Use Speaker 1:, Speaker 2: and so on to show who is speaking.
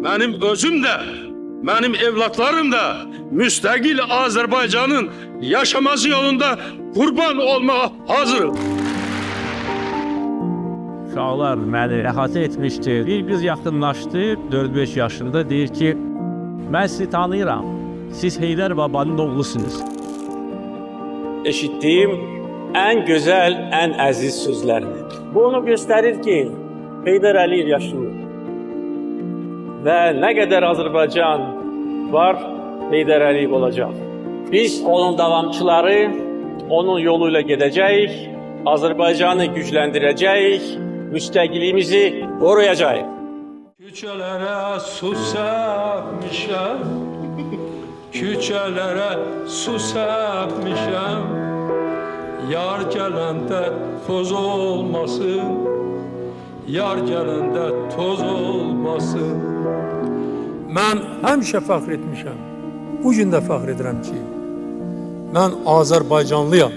Speaker 1: benim özüm de, benim evlatlarım da müstakil Azerbaycan'ın yaşaması yolunda kurban olmaya hazırım.
Speaker 2: Uşaqlar məni əhatə etmişdi. Bir qız yaxınlaşdı, 4-5 yaşında, deyir ki, mən sizi tanıyıram, siz Heydər Babanın oğlusunuz.
Speaker 3: Eşitdiyim ən gözəl, ən əziz sözlərdir. Bu onu göstərir ki, Heydər Əliyev yaşlı. Və nə qədər Azərbaycan var, Heydər Əliyev olacaq. Biz onun davamçıları, onun yoluyla gedəcəyik, Azərbaycanı gücləndirəcəyik, müstəqilliyimizi qoruyacağıq.
Speaker 4: Küçələrə su səpmişəm, küçələrə su səpmişəm, yar gələndə toz olmasın, yar gələndə toz olmasın.
Speaker 5: Mən həmişə fəxr etmişəm, bu gün də fəxr edirəm ki, mən Azərbaycanlıyam.